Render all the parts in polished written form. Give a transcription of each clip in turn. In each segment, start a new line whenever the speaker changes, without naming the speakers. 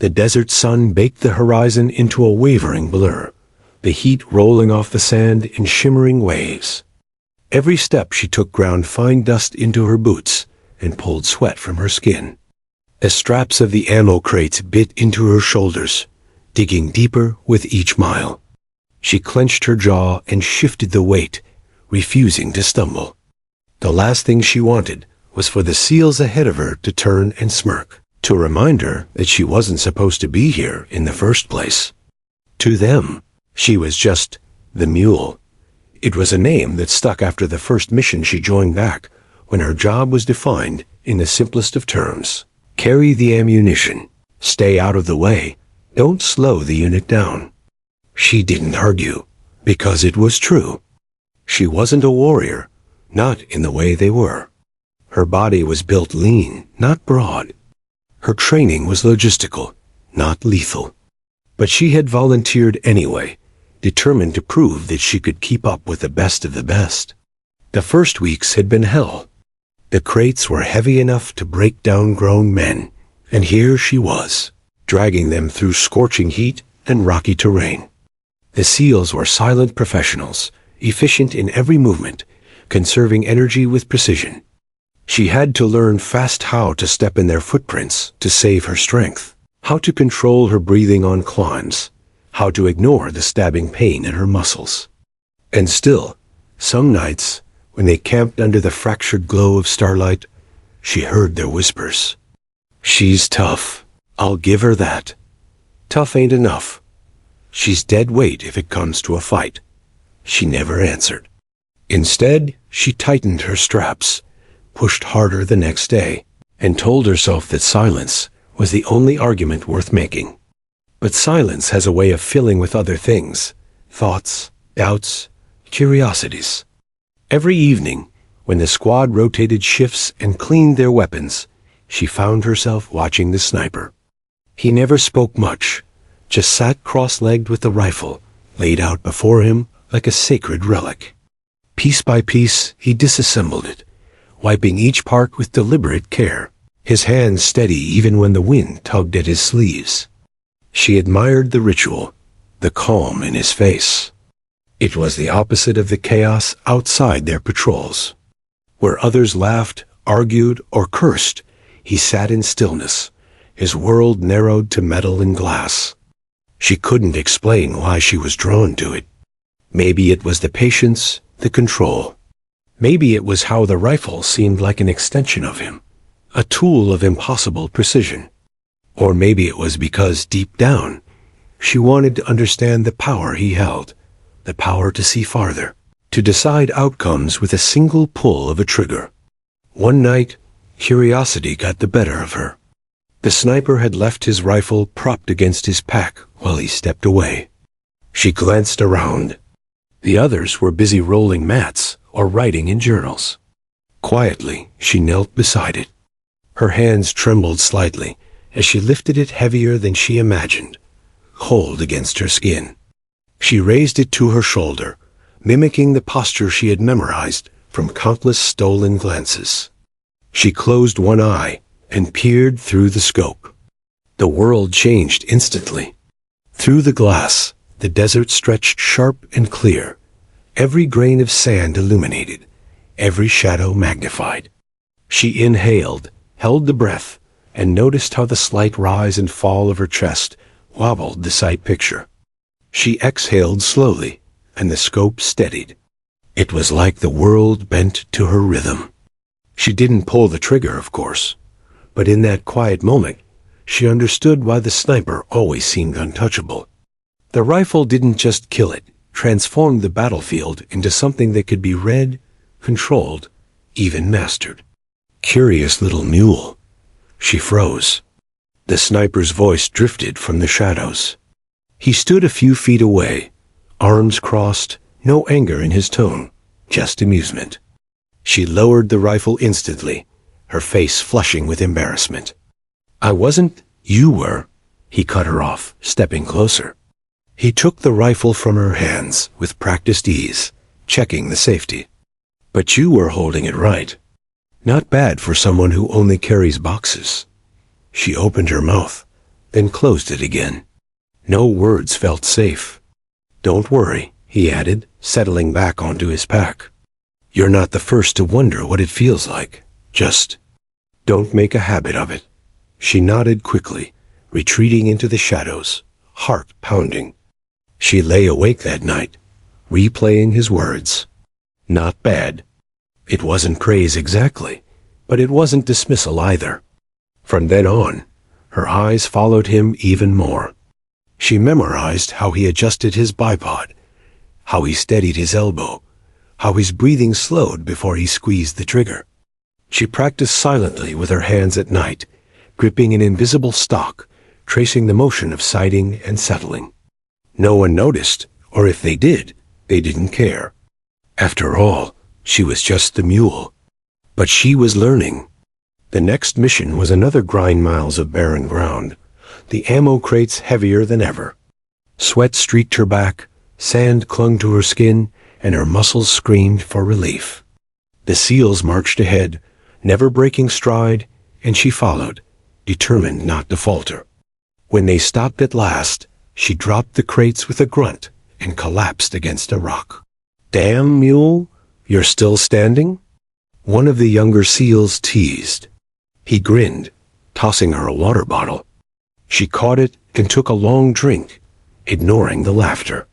The desert sun baked the horizon into a wavering blur, the heat rolling off the sand in shimmering waves. Every step she took ground fine dust into her boots and pulled sweat from her skin. The straps of the ammo crates bit into her shoulders, digging deeper with each mile. She clenched her jaw and shifted the weight, refusing to stumble. The last thing she wanted was for the SEALs ahead of her to turn and smirk, to remind her that she wasn't supposed to be here in the first place. To them, she was just the Mule. It was a name that stuck after the first mission she joined back, when her job was defined in the simplest of terms. Carry the ammunition. Stay out of the way. Don't slow the unit down. She didn't argue, because it was true. She wasn't a warrior, not in the way they were. Her body was built lean, not broad. Her training was logistical, not lethal. But she had volunteered anyway, determined to prove that she could keep up with the best of the best. The first weeks had been hell. The crates were heavy enough to break down grown men, and here she was, dragging them through scorching heat and rocky terrain. The SEALs were silent professionals, efficient in every movement, conserving energy with precision. She had to learn fast how to step in their footprints to save her strength, how to control her breathing on climbs, how to ignore the stabbing pain in her muscles. And still, some nights, when they camped under the fractured glow of starlight, she heard their whispers. "She's tough. I'll give her that. Tough ain't enough. She's dead weight if it comes to a fight." She never answered. Instead, she tightened her straps, pushed harder the next day, and told herself that silence was the only argument worth making. But silence has a way of filling with other things, thoughts, doubts, curiosities. Every evening, when the squad rotated shifts and cleaned their weapons, she found herself watching the sniper. He never spoke much, just sat cross-legged with the rifle laid out before him like a sacred relic. Piece by piece, he disassembled it, wiping each part with deliberate care, his hands steady even when the wind tugged at his sleeves. She admired the ritual, the calm in his face. It was the opposite of the chaos outside their patrols. Where others laughed, argued, or cursed, he sat in stillness, his world narrowed to metal and glass. She couldn't explain why she was drawn to it. Maybe it was the patience, the control. Maybe it was how the rifle seemed like an extension of him, a tool of impossible precision. Or maybe it was because, deep down, she wanted to understand the power he held, the power to see farther, to decide outcomes with a single pull of a trigger. One night, curiosity got the better of her. The sniper had left his rifle propped against his pack while he stepped away. She glanced around. The others were busy rolling mats or writing in journals. Quietly, she knelt beside it. Her hands trembled slightly as she lifted it heavier than she imagined, cold against her skin. She raised it to her shoulder, mimicking the posture she had memorized from countless stolen glances. She closed one eye and peered through the scope. The world changed instantly. Through the glass, the desert stretched sharp and clear, every grain of sand illuminated, every shadow magnified. She inhaled, held the breath, and noticed how the slight rise and fall of her chest wobbled the sight picture. She exhaled slowly, and the scope steadied. It was like the world bent to her rhythm. She didn't pull the trigger, of course, but in that quiet moment, she understood why the sniper always seemed untouchable. The rifle didn't just kill it, transformed the battlefield into something that could be read, controlled, even mastered. Curious little mule. She froze. The sniper's voice drifted from the shadows. He stood a few feet away, arms crossed, no anger in his tone, just amusement. She lowered the rifle instantly, her face flushing with embarrassment. "I wasn't, you were," he cut her off, stepping closer. He took the rifle from her hands with practiced ease, checking the safety. "But you were holding it right. Not bad for someone who only carries boxes." She opened her mouth, then closed it again. No words felt safe. "Don't worry," he added, settling back onto his pack. "You're not the first to wonder what it feels like. Just don't make a habit of it." She nodded quickly, retreating into the shadows, heart pounding. She lay awake that night, replaying his words. Not bad. It wasn't praise exactly, but it wasn't dismissal either. From then on, her eyes followed him even more. She memorized how he adjusted his bipod, how he steadied his elbow, how his breathing slowed before he squeezed the trigger. She practiced silently with her hands at night, gripping an invisible stock, tracing the motion of sighting and settling. No one noticed, or if they did, they didn't care. After all, she was just the mule. But she was learning. The next mission was another grind miles of barren ground, the ammo crates heavier than ever. Sweat streaked her back, sand clung to her skin, and her muscles screamed for relief. The SEALs marched ahead, never breaking stride, and she followed, determined not to falter. When they stopped at last, she dropped the crates with a grunt and collapsed against a rock. "Damn, Mule, you're still standing?" One of the younger SEALs teased. He grinned, tossing her a water bottle. She caught it and took a long drink, ignoring the laughter.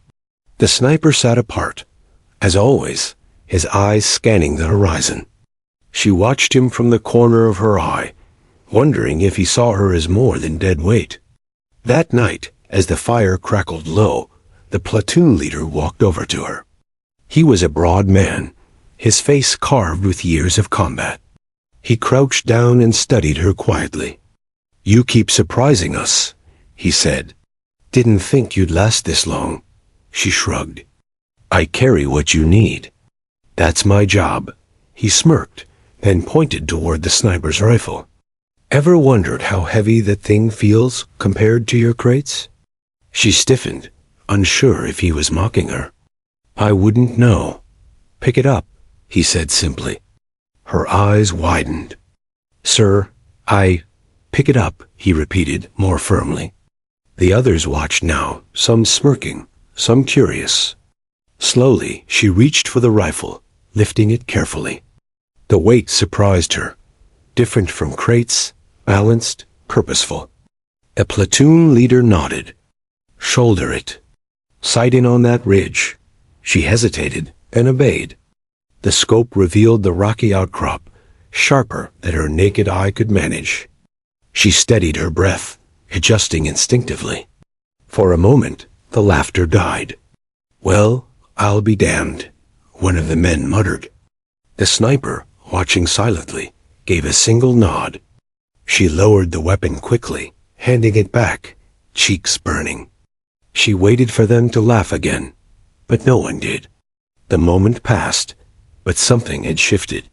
The sniper sat apart, as always, his eyes scanning the horizon. She watched him from the corner of her eye, wondering if he saw her as more than dead weight. That night, as the fire crackled low, the platoon leader walked over to her. He was a broad man, his face carved with years of combat. He crouched down and studied her quietly. "You keep surprising us," he said. "Didn't think you'd last this long." She shrugged. "I carry what you need. That's my job." He smirked, then pointed toward the sniper's rifle. "Ever wondered how heavy that thing feels compared to your crates?" She stiffened, unsure if he was mocking her. "I wouldn't know." "Pick it up," he said simply. Her eyes widened. "Sir, pick it up," he repeated more firmly. The others watched now, some smirking, some curious. Slowly, she reached for the rifle, lifting it carefully. The weight surprised her, different from crates, balanced, purposeful. A platoon leader nodded. "Shoulder it. Sight in on that ridge." She hesitated and obeyed. The scope revealed the rocky outcrop, sharper than her naked eye could manage. She steadied her breath, adjusting instinctively. For a moment, the laughter died. "Well, I'll be damned," one of the men muttered. The sniper, watching silently, gave a single nod. She lowered the weapon quickly, handing it back, cheeks burning. She waited for them to laugh again, but no one did. The moment passed, but something had shifted.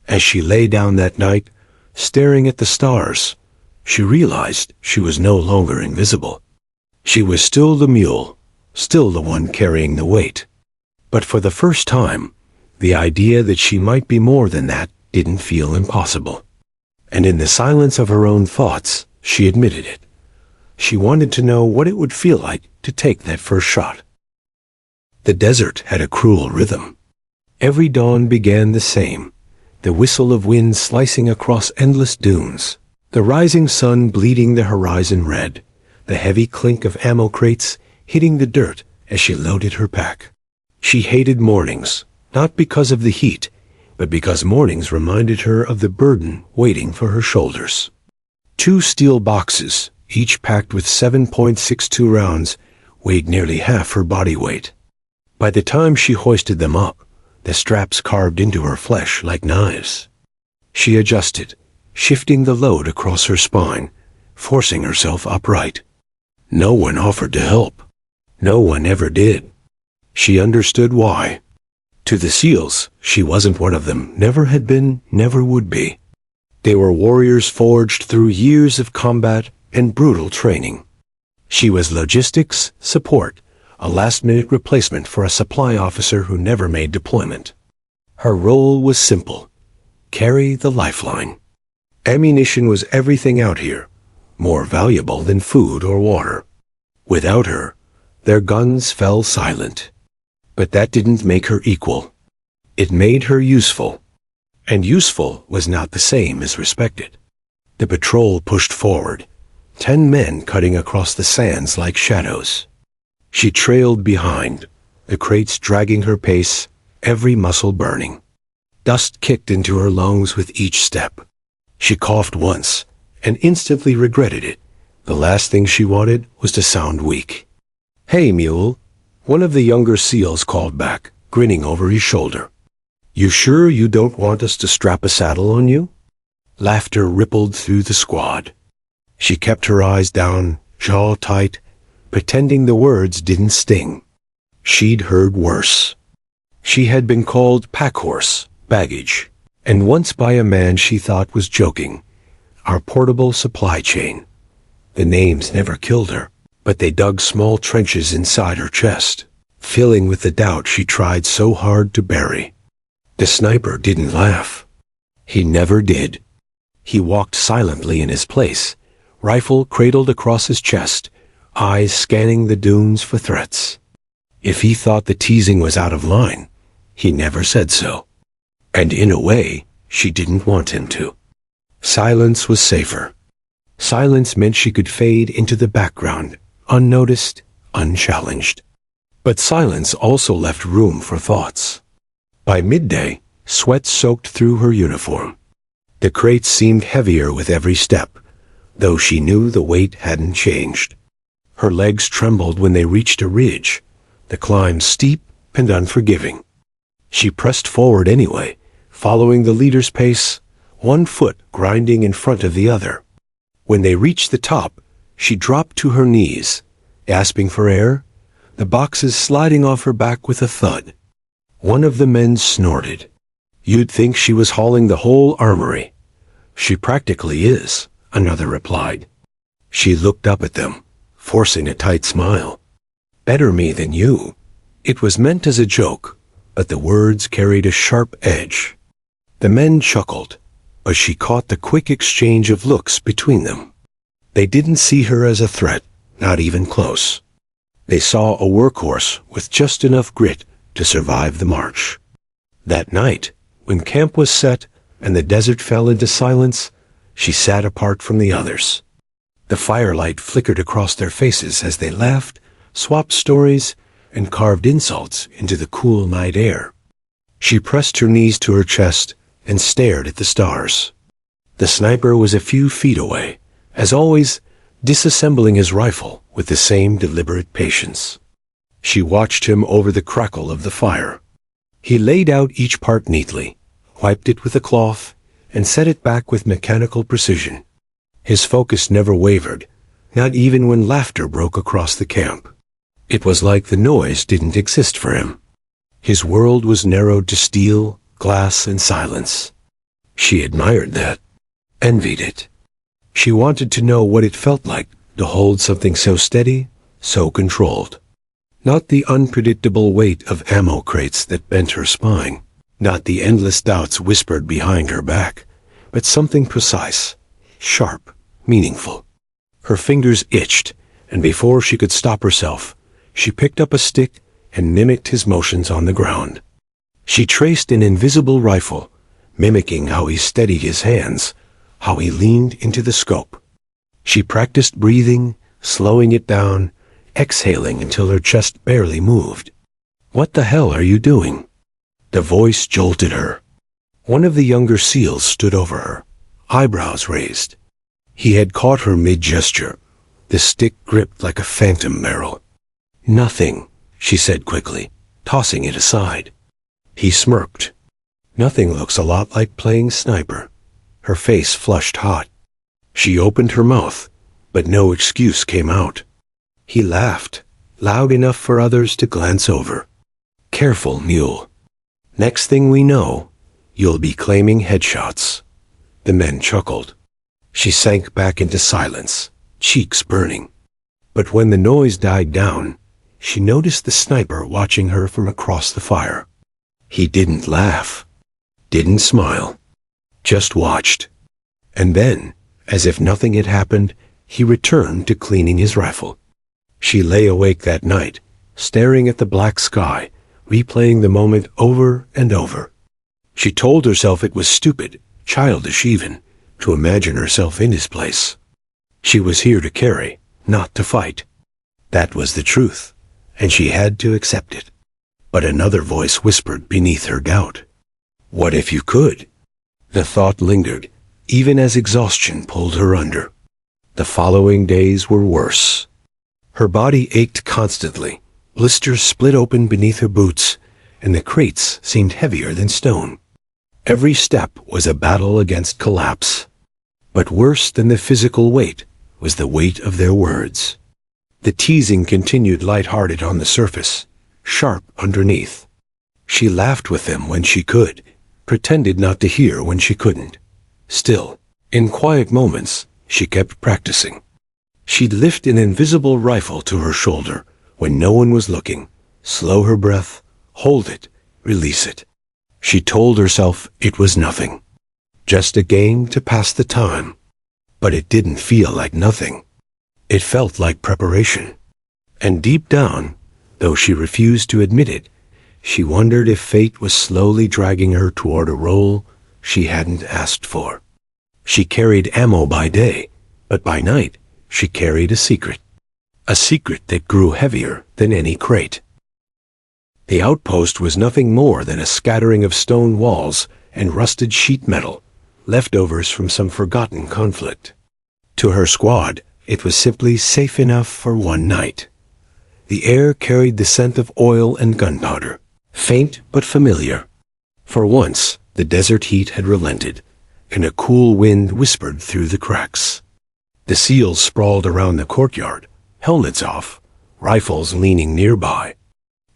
As she lay down that night, staring at the stars, she realized she was no longer invisible. She was still the mule, still the one carrying the weight. But for the first time, the idea that she might be more than that didn't feel impossible. And in the silence of her own thoughts, she admitted it. She wanted to know what it would feel like to take that first shot. The desert had a cruel rhythm. Every dawn began the same, the whistle of wind slicing across endless dunes, the rising sun bleeding the horizon red, the heavy clink of ammo crates hitting the dirt as she loaded her pack. She hated mornings, not because of the heat, but because mornings reminded her of the burden waiting for her shoulders. 2 steel boxes, each packed with 7.62 rounds, weighed nearly half her body weight. By the time she hoisted them up, the straps carved into her flesh like knives. She adjusted, shifting the load across her spine, forcing herself upright. No one offered to help. No one ever did. She understood why. To the SEALs, she wasn't one of them, never had been, never would be. They were warriors forged through years of combat and brutal training. She was logistics, support, a last-minute replacement for a supply officer who never made deployment. Her role was simple: carry the lifeline. Ammunition was everything out here. more valuable than food or water. Without her, their guns fell silent. But that didn't make her equal. It made her useful. And useful was not the same as respected. The patrol pushed forward, 10 men cutting across the sands like shadows. She trailed behind, the crates dragging her pace, every muscle burning. Dust kicked into her lungs with each step. She coughed once, and instantly regretted it. The last thing she wanted was to sound weak. "Hey, Mule," one of the younger SEALs called back, grinning over his shoulder. "You sure you don't want us to strap a saddle on you?" Laughter rippled through the squad. She kept her eyes down, jaw tight, pretending the words didn't sting. She'd heard worse. She had been called packhorse, baggage, and once by a man she thought was joking. Our portable supply chain. The names never killed her, but they dug small trenches inside her chest, filling with the doubt she tried so hard to bury. The sniper didn't laugh. He never did. He walked silently in his place, rifle cradled across his chest, eyes scanning the dunes for threats. If he thought the teasing was out of line, he never said so. And in a way, she didn't want him to. Silence was safer. Silence meant she could fade into the background, unnoticed, unchallenged. But silence also left room for thoughts. By midday, sweat soaked through her uniform. The crates seemed heavier with every step, though she knew the weight hadn't changed. Her legs trembled when they reached a ridge, the climb steep and unforgiving. She pressed forward anyway, following the leader's pace, one foot grinding in front of the other. When they reached the top, she dropped to her knees, gasping for air, the boxes sliding off her back with a thud. One of the men snorted. "You'd think she was hauling the whole armory." "She practically is," another replied. She looked up at them, forcing a tight smile. "Better me than you." It was meant as a joke, but the words carried a sharp edge. The men chuckled, but she caught the quick exchange of looks between them. They didn't see her as a threat, not even close. They saw a workhorse with just enough grit to survive the march. That night, when camp was set and the desert fell into silence, she sat apart from the others. The firelight flickered across their faces as they laughed, swapped stories, and carved insults into the cool night air. She pressed her knees to her chest and stared at the stars. The sniper was a few feet away, as always, disassembling his rifle with the same deliberate patience. She watched him over the crackle of the fire. He laid out each part neatly, wiped it with a cloth, and set it back with mechanical precision. His focus never wavered, not even when laughter broke across the camp. It was like the noise didn't exist for him. His world was narrowed to steel, glass, and silence. She admired that, envied it. She wanted to know what it felt like to hold something so steady, so controlled. Not the unpredictable weight of ammo crates that bent her spine, not the endless doubts whispered behind her back, but something precise, sharp, meaningful. Her fingers itched, and before she could stop herself, she picked up a stick and mimicked his motions on the ground. She traced an invisible rifle, mimicking how he steadied his hands, how he leaned into the scope. She practiced breathing, slowing it down, exhaling until her chest barely moved. "What the hell are you doing?" The voice jolted her. One of the younger SEALs stood over her, eyebrows raised. He had caught her mid-gesture, the stick gripped like a phantom barrel. "Nothing," she said quickly, tossing it aside. He smirked. "Nothing looks a lot like playing sniper." Her face flushed hot. She opened her mouth, but no excuse came out. He laughed, loud enough for others to glance over. "Careful, Mule. Next thing we know, you'll be claiming headshots." The men chuckled. She sank back into silence, cheeks burning. But when the noise died down, she noticed the sniper watching her from across the fire. He didn't laugh, didn't smile, just watched. And then, as if nothing had happened, he returned to cleaning his rifle. She lay awake that night, staring at the black sky, replaying the moment over and over. She told herself it was stupid, childish even, to imagine herself in his place. She was here to carry, not to fight. That was the truth, and she had to accept it. But another voice whispered beneath her gout. What if you could? The thought lingered, even as exhaustion pulled her under. The following days were worse. Her body ached constantly, blisters split open beneath her boots, and the crates seemed heavier than stone. Every step was a battle against collapse. But worse than the physical weight was the weight of their words. The teasing continued light-hearted on the surface, sharp underneath. She laughed with them when she could, pretended not to hear when she couldn't. Still, in quiet moments, she kept practicing. She'd lift an invisible rifle to her shoulder when no one was looking, slow her breath, hold it, release it. She told herself it was nothing. Just a game to pass the time. But it didn't feel like nothing. It felt like preparation. And deep down, though she refused to admit it, she wondered if fate was slowly dragging her toward a role she hadn't asked for. She carried ammo by day, but by night she carried a secret. A secret that grew heavier than any crate. The outpost was nothing more than a scattering of stone walls and rusted sheet metal, leftovers from some forgotten conflict. To her squad, it was simply safe enough for one night. The air carried the scent of oil and gunpowder, faint but familiar. For once, the desert heat had relented, and a cool wind whispered through the cracks. The SEALs sprawled around the courtyard, helmets off, rifles leaning nearby.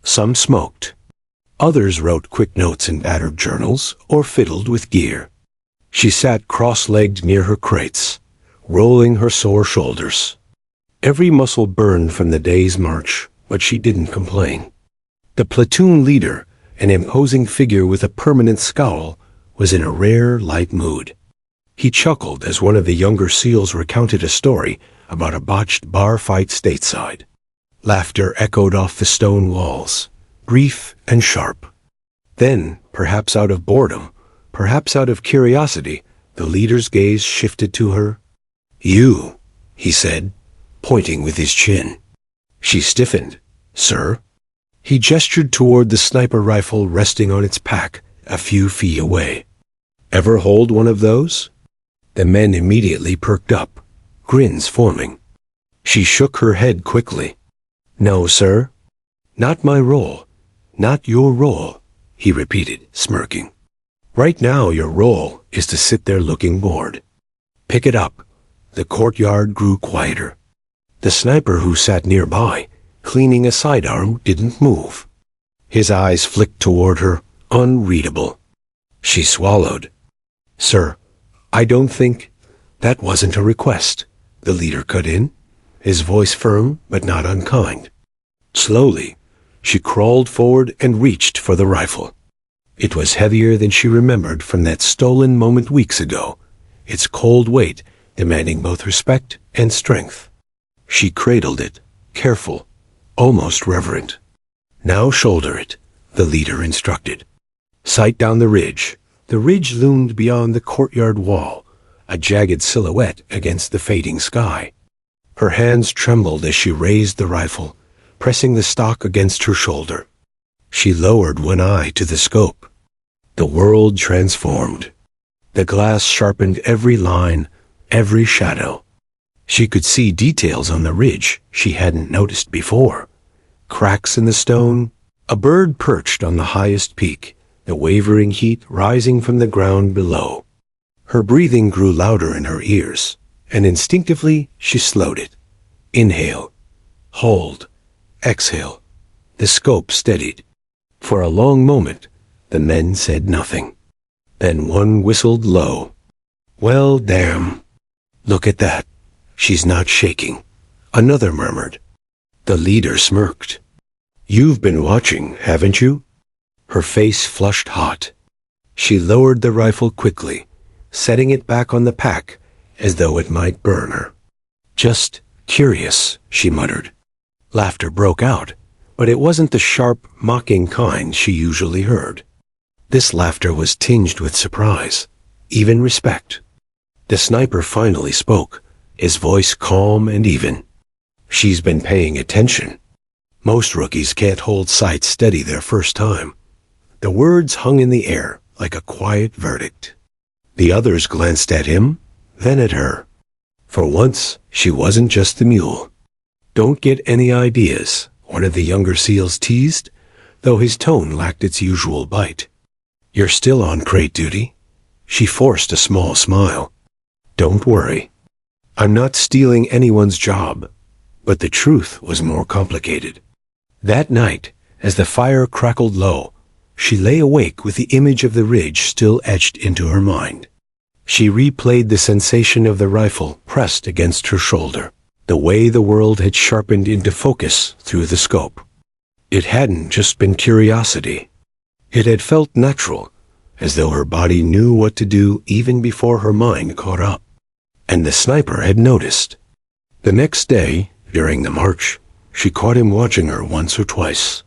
Some smoked. Others wrote quick notes in battered journals or fiddled with gear. She sat cross-legged near her crates, rolling her sore shoulders. Every muscle burned from the day's march, but she didn't complain. The platoon leader, an imposing figure with a permanent scowl, was in a rare, light mood. He chuckled as one of the younger SEALs recounted a story about a botched bar fight stateside. Laughter echoed off the stone walls, brief and sharp. Then, perhaps out of boredom, perhaps out of curiosity, the leader's gaze shifted to her. You, he said, pointing with his chin. She stiffened. Sir? He gestured toward the sniper rifle resting on its pack a few feet away. Ever hold one of those? The men immediately perked up, grins forming. She shook her head quickly. No, sir. Not my role. Not your role, he repeated, smirking. Right now your role is to sit there looking bored. Pick it up. The courtyard grew quieter. The sniper who sat nearby, cleaning a sidearm, didn't move. His eyes flicked toward her, unreadable. She swallowed. Sir, I don't think... That wasn't a request, the leader cut in, his voice firm but not unkind. Slowly, she crawled forward and reached for the rifle. It was heavier than she remembered from that stolen moment weeks ago, its cold weight demanding both respect and strength. She cradled it, careful, almost reverent. Now shoulder it, the leader instructed. Sight down the ridge. The ridge loomed beyond the courtyard wall, a jagged silhouette against the fading sky. Her hands trembled as she raised the rifle, pressing the stock against her shoulder. She lowered one eye to the scope. The world transformed. The glass sharpened every line, every shadow. She could see details on the ridge she hadn't noticed before. Cracks in the stone, a bird perched on the highest peak, the wavering heat rising from the ground below. Her breathing grew louder in her ears, and instinctively she slowed it. Inhale, hold, exhale. The scope steadied. For a long moment, the men said nothing. Then one whistled low. Well, damn. Look at that. She's not shaking. Another murmured. The leader smirked. You've been watching, haven't you? Her face flushed hot. She lowered the rifle quickly, setting it back on the pack as though it might burn her. Just curious, she muttered. Laughter broke out, but it wasn't the sharp, mocking kind she usually heard. This laughter was tinged with surprise, even respect. The sniper finally spoke, his voice calm and even. She's been paying attention. Most rookies can't hold sight steady their first time. The words hung in the air like a quiet verdict. The others glanced at him, then at her. For once, she wasn't just the mule. Don't get any ideas, one of the younger SEALs teased, though his tone lacked its usual bite. You're still on crate duty? She forced a small smile. Don't worry. I'm not stealing anyone's job. But the truth was more complicated. That night, as the fire crackled low, she lay awake with the image of the ridge still etched into her mind. She replayed the sensation of the rifle pressed against her shoulder, the way the world had sharpened into focus through the scope. It hadn't just been curiosity. It had felt natural, as though her body knew what to do even before her mind caught up. And the sniper had noticed. The next day, during the march, she caught him watching her once or twice.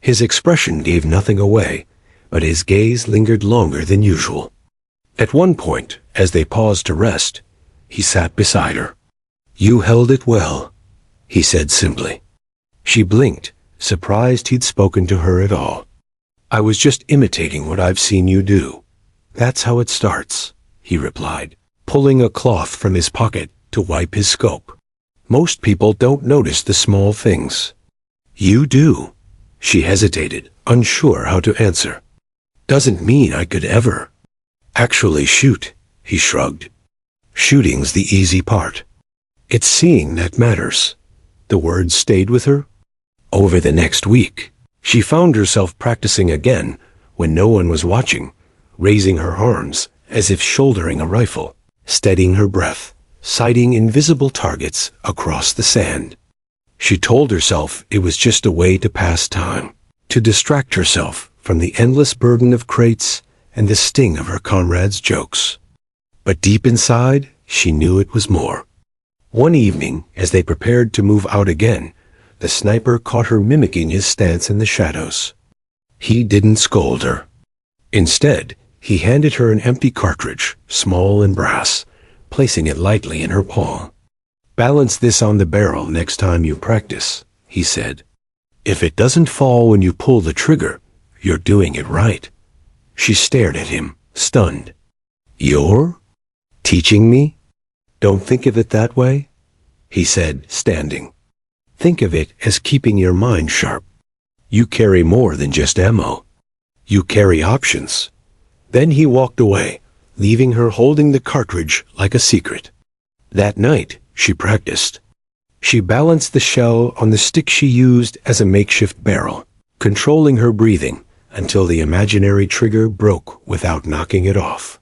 His expression gave nothing away, but his gaze lingered longer than usual. At one point, as they paused to rest, he sat beside her. You held it well, he said simply. She blinked, surprised he'd spoken to her at all. I was just imitating what I've seen you do. That's how it starts, he replied, pulling a cloth from his pocket to wipe his scope. Most people don't notice the small things. You do. She hesitated, unsure how to answer. Doesn't mean I could ever. Actually shoot, he shrugged. Shooting's the easy part. It's seeing that matters. The words stayed with her. Over the next week, she found herself practicing again when no one was watching, raising her arms as if shouldering a rifle, steadying her breath, sighting invisible targets across the sand. She told herself it was just a way to pass time, to distract herself from the endless burden of crates and the sting of her comrades' jokes. But deep inside, she knew it was more. One evening, as they prepared to move out again, the sniper caught her mimicking his stance in the shadows. He didn't scold her. Instead, he handed her an empty cartridge, small and brass, placing it lightly in her palm. Balance this on the barrel next time you practice, he said. If it doesn't fall when you pull the trigger, you're doing it right. She stared at him, stunned. You're teaching me? Don't think of it that way, he said, standing. Think of it as keeping your mind sharp. You carry more than just ammo. You carry options. Then he walked away, leaving her holding the cartridge like a secret. That night, she practiced. She balanced the shell on the stick she used as a makeshift barrel, controlling her breathing until the imaginary trigger broke without knocking it off.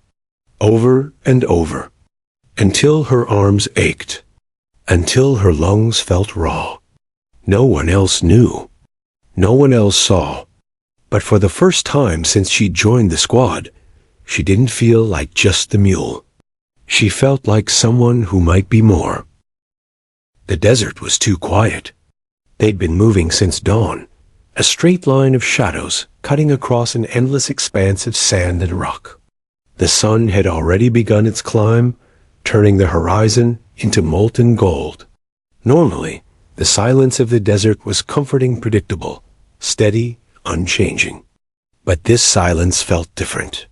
Over and over, until her arms ached, until her lungs felt raw. No one else knew. No one else saw. But for the first time since she joined the squad, she didn't feel like just the mule. She felt like someone who might be more. The desert was too quiet. They'd been moving since dawn, a straight line of shadows cutting across an endless expanse of sand and rock. The sun had already begun its climb, turning the horizon into molten gold. Normally, the silence of the desert was comforting, predictable, steady, unchanging. But this silence felt different.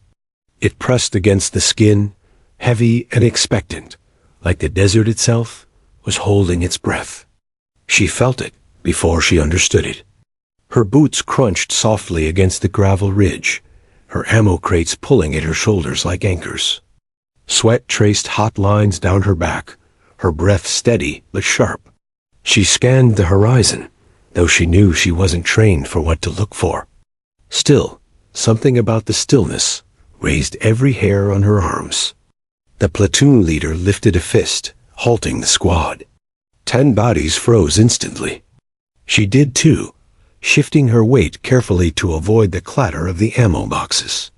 It pressed against the skin, heavy and expectant, like the desert itself was holding its breath. She felt it before she understood it. Her boots crunched softly against the gravel ridge, her ammo crates pulling at her shoulders like anchors. Sweat traced hot lines down her back, her breath steady but sharp. She scanned the horizon, though she knew she wasn't trained for what to look for. Still, something about the stillness raised every hair on her arms. The platoon leader lifted a fist, halting the squad. 10 bodies froze instantly. She did too, shifting her weight carefully to avoid the clatter of the ammo boxes.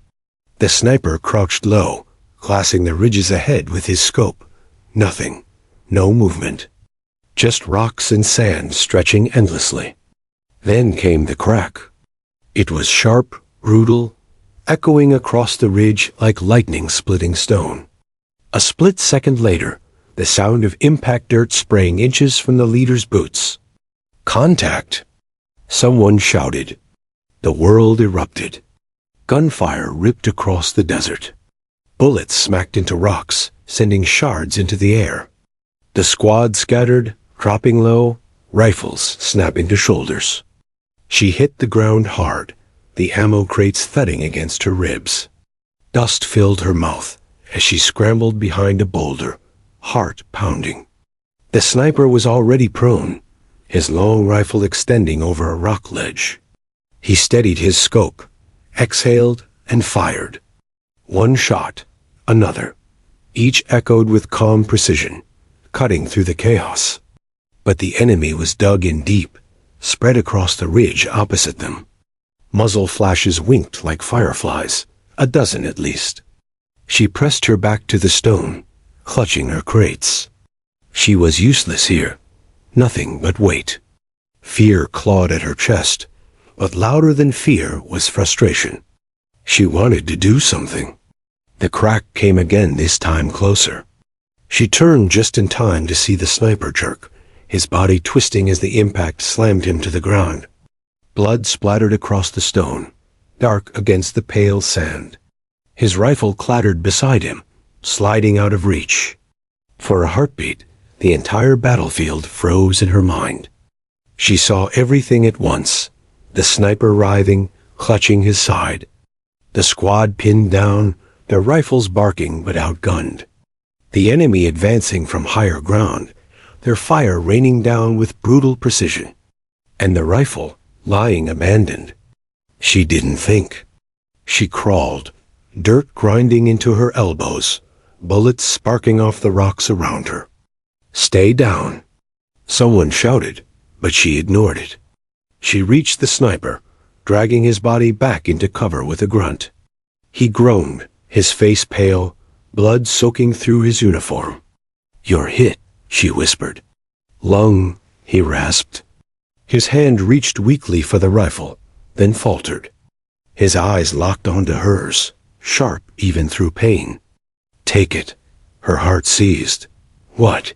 The sniper crouched low, glassing the ridges ahead with his scope. Nothing. No movement. just rocks and sand stretching endlessly. Then came the crack. It was sharp, brutal, echoing across the ridge like lightning splitting stone. A split second later, the sound of impact dirt spraying inches from the leader's boots. Contact! Someone shouted. The world erupted. Gunfire ripped across the desert. Bullets smacked into rocks, sending shards into the air. The squad scattered, dropping low, rifles snapping to shoulders. She hit the ground hard, the ammo crates thudding against her ribs. Dust filled her mouth as she scrambled behind a boulder, heart pounding. The sniper was already prone, his long rifle extending over a rock ledge. He steadied his scope, exhaled, and fired. One shot, another, each echoed with calm precision, cutting through the chaos. But the enemy was dug in deep, spread across the ridge opposite them. Muzzle flashes winked like fireflies, a dozen at least. She pressed her back to the stone, clutching her crates. She was useless here, nothing but weight. Fear clawed at her chest, but louder than fear was frustration. She wanted to do something. The crack came again, this time closer. She turned just in time to see the sniper jerk, his body twisting as the impact slammed him to the ground. Blood splattered across the stone, dark against the pale sand. His rifle clattered beside him, sliding out of reach. For a heartbeat, the entire battlefield froze in her mind. She saw everything at once, the sniper writhing, clutching his side. The squad pinned down, their rifles barking but outgunned. The enemy advancing from higher ground, their fire raining down with brutal precision. And the rifle lying abandoned. She didn't think. She crawled, dirt grinding into her elbows, bullets sparking off the rocks around her. Stay down. Someone shouted, but she ignored it. She reached the sniper, dragging his body back into cover with a grunt. He groaned, his face pale, blood soaking through his uniform. "You're hit," she whispered. "Lung," he rasped. His hand reached weakly for the rifle, then faltered. His eyes locked onto hers, sharp even through pain. "Take it." Her heart seized. "What?"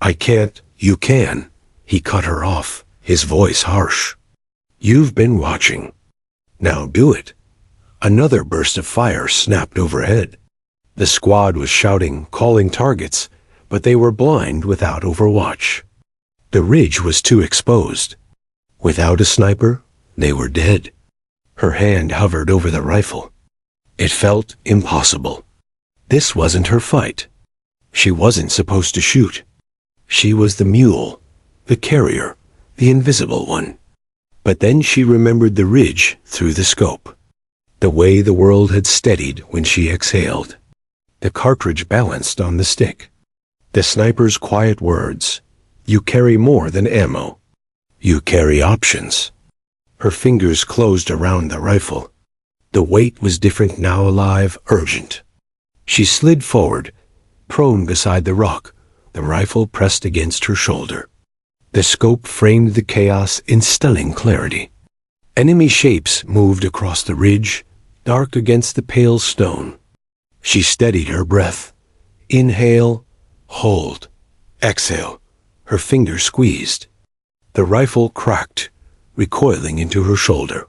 "I can't." "You can." He cut her off, his voice harsh. "You've been watching. Now do it." Another burst of fire snapped overhead. The squad was shouting, calling targets, but they were blind without overwatch. The ridge was too exposed. Without a sniper, they were dead. Her hand hovered over the rifle. It felt impossible. This wasn't her fight. She wasn't supposed to shoot. She was the mule, the carrier, the invisible one. But then she remembered the ridge through the scope. The way the world had steadied when she exhaled. The cartridge balanced on the stick. The sniper's quiet words, "You carry more than ammo. You carry options." Her fingers closed around the rifle. The weight was different now, alive, urgent. She slid forward, prone beside the rock, the rifle pressed against her shoulder. The scope framed the chaos in stunning clarity. Enemy shapes moved across the ridge, dark against the pale stone. She steadied her breath. Inhale, hold, exhale. Her fingers squeezed. The rifle cracked, recoiling into her shoulder.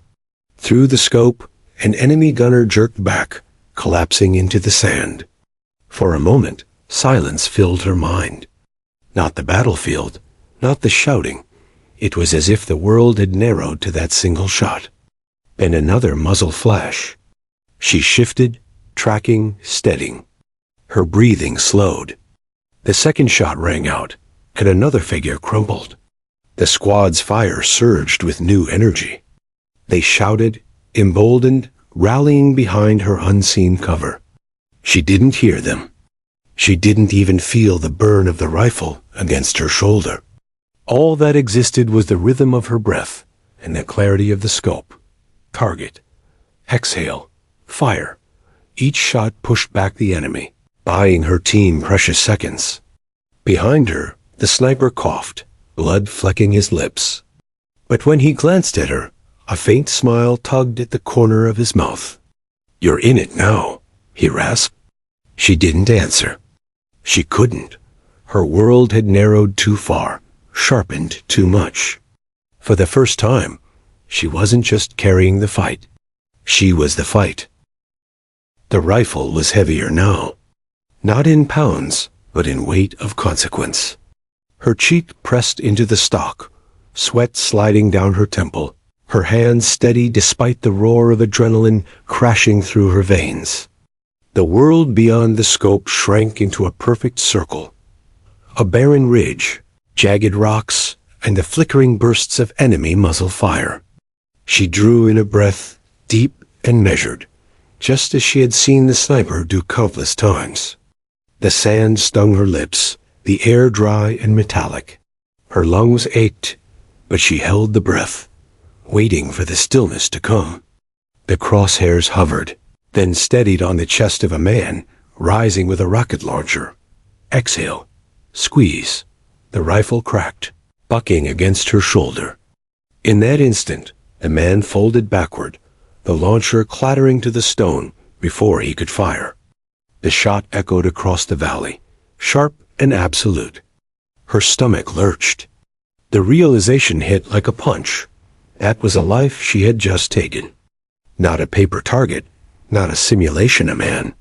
Through the scope, an enemy gunner jerked back, collapsing into the sand. For a moment, silence filled her mind. Not the battlefield, not the shouting. It was as if the world had narrowed to that single shot. Then another muzzle flash. She shifted, tracking, steadying. Her breathing slowed. The second shot rang out, and another figure crumpled. The squad's fire surged with new energy. They shouted, emboldened, rallying behind her unseen cover. She didn't hear them. She didn't even feel the burn of the rifle against her shoulder. All that existed was the rhythm of her breath and the clarity of the scope. Target. Exhale. Fire. Each shot pushed back the enemy, buying her team precious seconds. Behind her, The sniper coughed, blood flecking his lips. But when he glanced at her, a faint smile tugged at the corner of his mouth. "You're in it now," he rasped. She didn't answer. She couldn't. Her world had narrowed too far, sharpened too much. For the first time, she wasn't just carrying the fight. She was the fight. The rifle was heavier now. Not in pounds, but in weight of consequence. Her cheek pressed into the stock, sweat sliding down her temple, her hands steady despite the roar of adrenaline crashing through her veins. The world beyond the scope shrank into a perfect circle. A barren ridge, jagged rocks, and the flickering bursts of enemy muzzle fire. She drew in a breath, deep and measured, just as she had seen the sniper do countless times. The sand stung her lips, the air dry and metallic. Her lungs ached, but she held the breath, waiting for the stillness to come. The crosshairs hovered, then steadied on the chest of a man, rising with a rocket launcher. Exhale. Squeeze. The rifle cracked, bucking against her shoulder. In that instant, the man folded backward, the launcher clattering to the stone before he could fire. The shot echoed across the valley, sharp and absolute. Her stomach lurched. The realization hit like a punch. That was a life she had just taken. Not a paper target, not a simulation of man.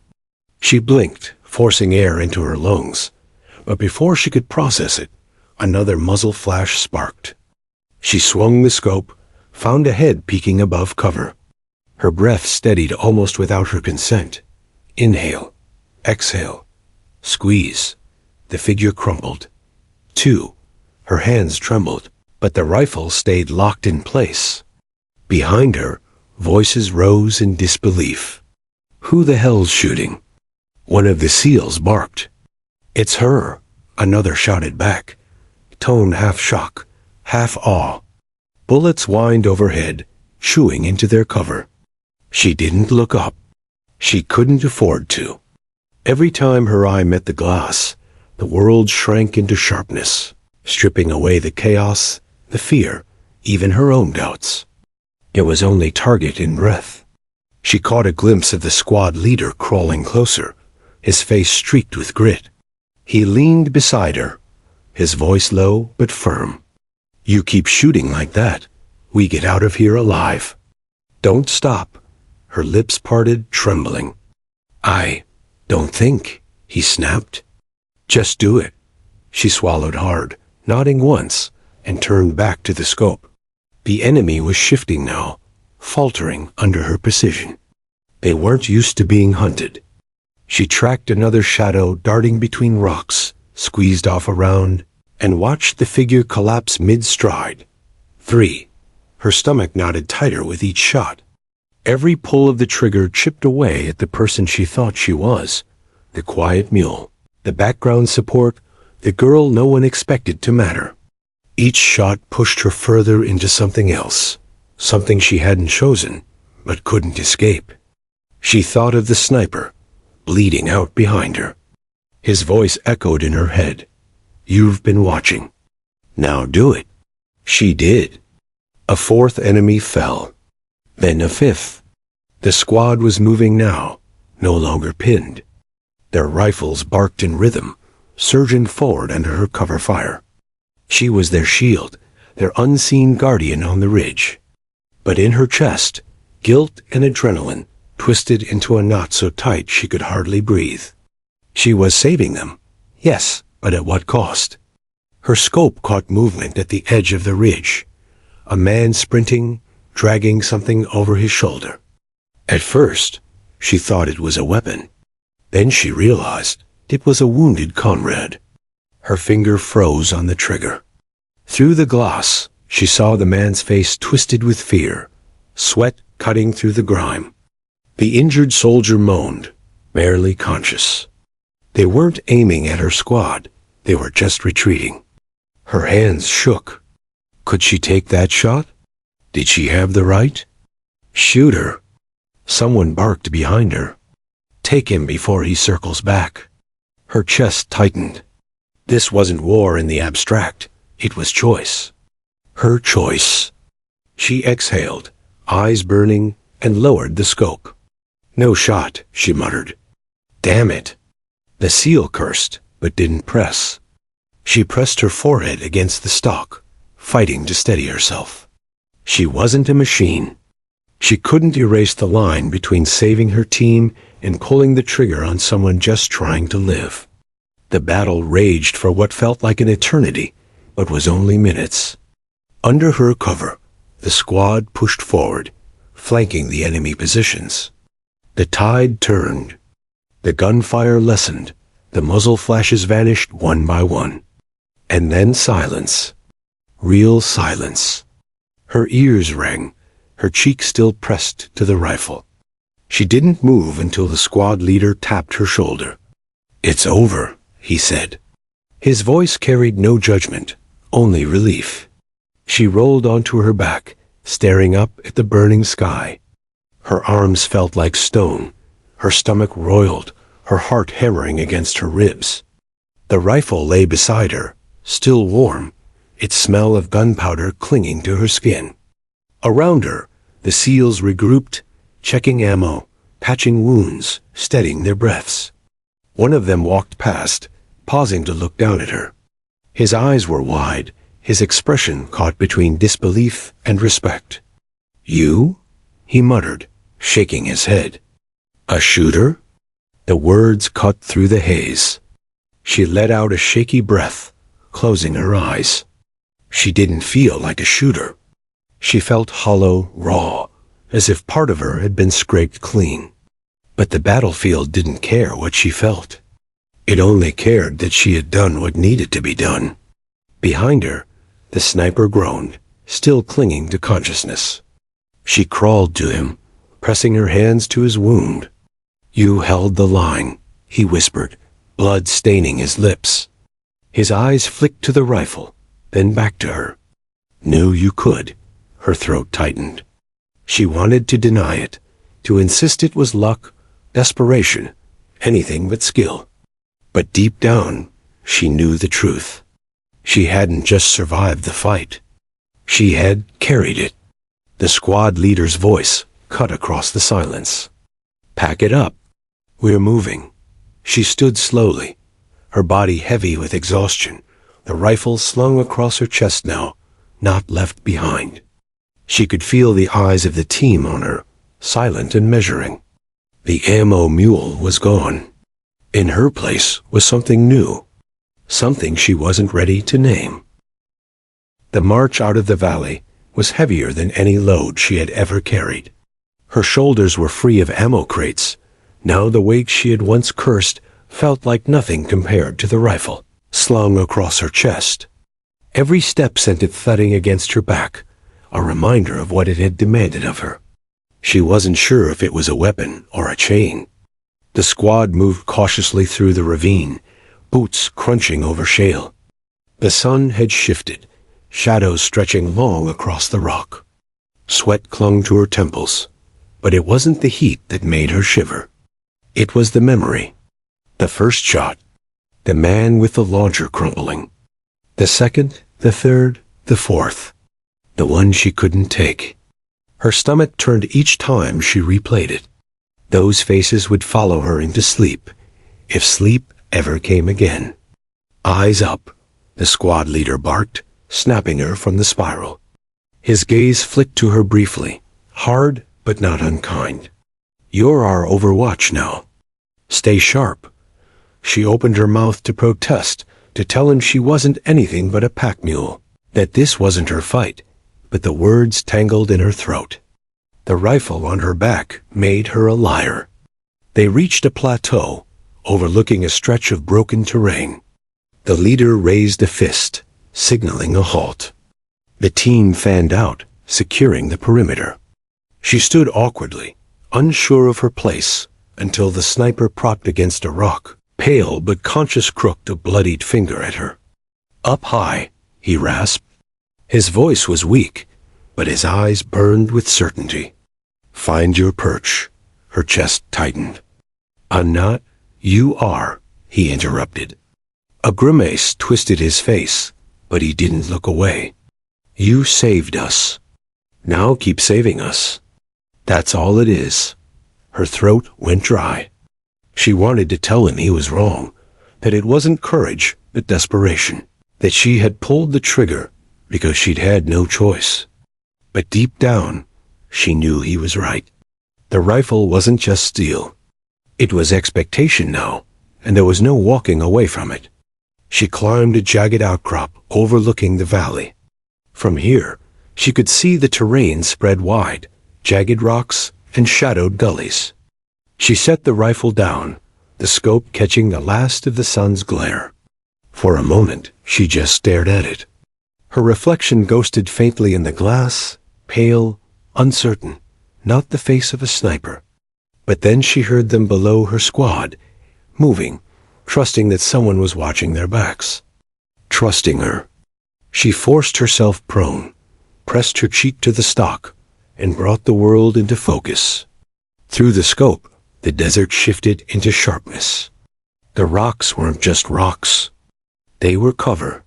She blinked, forcing air into her lungs. But before she could process it, another muzzle flash sparked. She swung the scope, found a head peeking above cover. Her breath steadied almost without her consent. Inhale. Exhale. Squeeze. The figure crumpled. 2. Her hands trembled, but the rifle stayed locked in place. Behind her, voices rose in disbelief. "Who the hell's shooting?" One of the SEALs barked. "It's her," another shouted back, tone half shock, half awe. Bullets whined overhead, chewing into their cover. She didn't look up. She couldn't afford to. Every time her eye met the glass, the world shrank into sharpness, stripping away the chaos, the fear, even her own doubts. It was only target in breath. She caught a glimpse of the squad leader crawling closer, his face streaked with grit. He leaned beside her, his voice low but firm. "You keep shooting like that, we get out of here alive. Don't stop." Her lips parted, trembling. "I don't think," he snapped. "Just do it." She swallowed hard, nodding once, and turned back to the scope. The enemy was shifting now, faltering under her precision. They weren't used to being hunted. She tracked another shadow darting between rocks, squeezed off a round, and watched the figure collapse mid-stride. 3. Her stomach knotted tighter with each shot. Every pull of the trigger chipped away at the person she thought she was, the quiet mule, the background support, the girl no one expected to matter. Each shot pushed her further into something else, something she hadn't chosen, but couldn't escape. She thought of the sniper, bleeding out behind her. His voice echoed in her head. "You've been watching. Now do it." She did. A fourth enemy fell. Then a fifth. The squad was moving now, no longer pinned. Their rifles barked in rhythm, surging forward under her cover fire. She was their shield, their unseen guardian on the ridge. But in her chest, guilt and adrenaline twisted into a knot so tight she could hardly breathe. She was saving them, yes, but at what cost? Her scope caught movement at the edge of the ridge. A man sprinting, dragging something over his shoulder. At first, she thought it was a weapon. Then she realized it was a wounded comrade. Her finger froze on the trigger. Through the glass, she saw the man's face twisted with fear, sweat cutting through the grime. The injured soldier moaned, barely conscious. They weren't aiming at her squad, they were just retreating. Her hands shook. Could she take that shot? Did she have the right? Shoot her. Someone barked behind her. Take him before he circles back. Her chest tightened. This wasn't war in the abstract. It was choice. Her choice. She exhaled, eyes burning, and lowered the scope. No shot, she muttered. Damn it. The seal cursed, but didn't press. She pressed her forehead against the stock, fighting to steady herself. She wasn't a machine. She couldn't erase the line between saving her team and pulling the trigger on someone just trying to live. The battle raged for what felt like an eternity, but was only minutes. Under her cover, the squad pushed forward, flanking the enemy positions. The tide turned. The gunfire lessened. The muzzle flashes vanished one by one. And then silence. Real silence. Her ears rang, her cheek still pressed to the rifle. She didn't move until the squad leader tapped her shoulder. "It's over," he said. His voice carried no judgment, only relief. She rolled onto her back, staring up at the burning sky. Her arms felt like stone, her stomach roiled, her heart hammering against her ribs. The rifle lay beside her, still warm, its smell of gunpowder clinging to her skin. Around her, the SEALs regrouped, checking ammo, patching wounds, steadying their breaths. One of them walked past, pausing to look down at her. His eyes were wide, his expression caught between disbelief and respect. "You?" he muttered, shaking his head. "A shooter?" The words cut through the haze. She let out a shaky breath, closing her eyes. She didn't feel like a shooter. She felt hollow, raw, as if part of her had been scraped clean. But the battlefield didn't care what she felt. It only cared that she had done what needed to be done. Behind her, the sniper groaned, still clinging to consciousness. She crawled to him, pressing her hands to his wound. "You held the line," he whispered, blood staining his lips. His eyes flicked to the rifle, then back to her. "Knew you could." Her throat tightened. She wanted to deny it, to insist it was luck, desperation, anything but skill. But deep down, she knew the truth. She hadn't just survived the fight. She had carried it. The squad leader's voice cut across the silence. "Pack it up. We're moving." She stood slowly, her body heavy with exhaustion, the rifle slung across her chest now, not left behind. She could feel the eyes of the team on her, silent and measuring. The ammo mule was gone. In her place was something new, something she wasn't ready to name. The march out of the valley was heavier than any load she had ever carried. Her shoulders were free of ammo crates. Now the weight she had once cursed felt like nothing compared to the rifle, slung across her chest. Every step sent it thudding against her back, a reminder of what it had demanded of her. She wasn't sure if it was a weapon or a chain. The squad moved cautiously through the ravine, boots crunching over shale. The sun had shifted, shadows stretching long across the rock. Sweat clung to her temples, but it wasn't the heat that made her shiver. It was the memory. The first shot, the man with the launcher crumbling. The second, the third, the fourth. The one she couldn't take. Her stomach turned each time she replayed it. Those faces would follow her into sleep, if sleep ever came again. "Eyes up," the squad leader barked, snapping her from the spiral. His gaze flicked to her briefly, hard but not unkind. "You're our overwatch now. Stay sharp." She opened her mouth to protest, to tell him she wasn't anything but a pack mule, that this wasn't her fight, but the words tangled in her throat. The rifle on her back made her a liar. They reached a plateau, overlooking a stretch of broken terrain. The leader raised a fist, signaling a halt. The team fanned out, securing the perimeter. She stood awkwardly, unsure of her place, until the sniper propped against a rock, pale but conscious, crooked a bloodied finger at her. "Up high," he rasped. His voice was weak, but his eyes burned with certainty. "Find your perch." Her chest tightened. "I'm not." "You are," he interrupted. A grimace twisted his face, but he didn't look away. You saved us. Now keep saving us. That's all it is. Her throat went dry. She wanted to tell him he was wrong, that it wasn't courage, but desperation, that she had pulled the trigger because she'd had no choice. But deep down, she knew he was right. The rifle wasn't just steel. It was expectation now, and there was no walking away from it. She climbed a jagged outcrop overlooking the valley. From here, she could see the terrain spread wide, jagged rocks and shadowed gullies. She set the rifle down, the scope catching the last of the sun's glare. For a moment, she just stared at it. Her reflection ghosted faintly in the glass, pale, uncertain, not the face of a sniper. But then she heard them below her squad, moving, trusting that someone was watching their backs. Trusting her. She forced herself prone, pressed her cheek to the stock, and brought the world into focus. Through the scope, the desert shifted into sharpness. The rocks weren't just rocks. They were cover.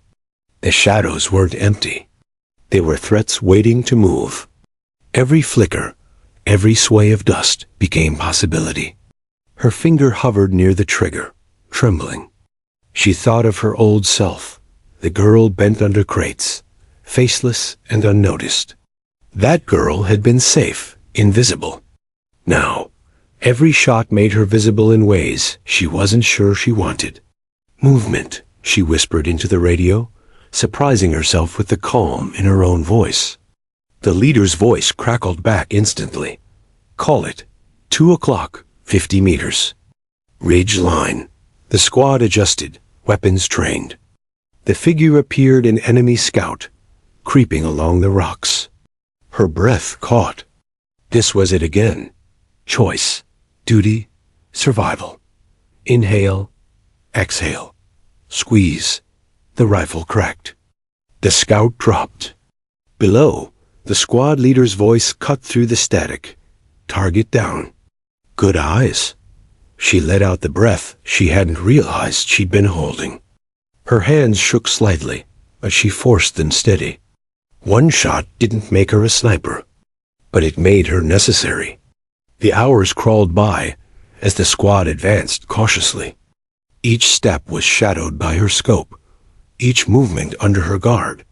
The shadows weren't empty. They were threats waiting to move. Every flicker, every sway of dust became possibility. Her finger hovered near the trigger, trembling. She thought of her old self, the girl bent under crates, faceless and unnoticed. That girl had been safe, invisible. Now, every shot made her visible in ways she wasn't sure she wanted. Movement, she whispered into the radio, surprising herself with the calm in her own voice. The leader's voice crackled back instantly. Call it. 2 o'clock, 50 meters. Ridge line. The squad adjusted, weapons trained. The figure appeared an enemy scout, creeping along the rocks. Her breath caught. This was it again. Choice, duty, survival. Inhale, exhale, squeeze. The rifle cracked. The scout dropped. Below, the squad leader's voice cut through the static. Target down. Good eyes. She let out the breath she hadn't realized she'd been holding. Her hands shook slightly, but she forced them steady. One shot didn't make her a sniper, but it made her necessary. The hours crawled by as the squad advanced cautiously. Each step was shadowed by her scope, each movement under her guard.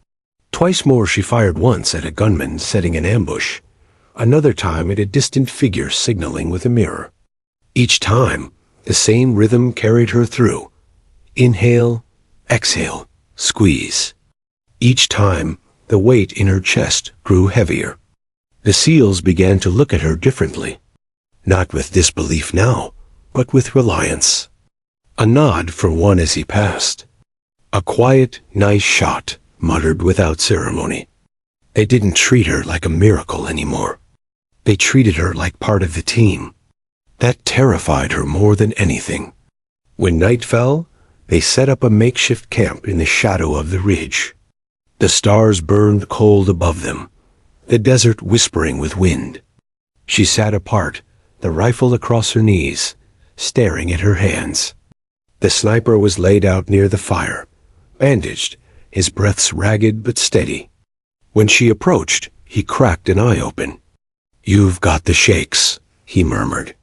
Twice more she fired, once at a gunman setting an ambush, another time at a distant figure signaling with a mirror. Each time, the same rhythm carried her through. Inhale, exhale, squeeze. Each time, the weight in her chest grew heavier. The SEALs began to look at her differently. Not with disbelief now, but with reliance. A nod for one as he passed. A quiet, nice shot, muttered without ceremony. They didn't treat her like a miracle anymore. They treated her like part of the team. That terrified her more than anything. When night fell, they set up a makeshift camp in the shadow of the ridge. The stars burned cold above them, the desert whispering with wind. She sat apart, the rifle across her knees, staring at her hands. The sniper was laid out near the fire, bandaged, his breaths ragged but steady. When she approached, he cracked an eye open. "You've got the shakes," he murmured.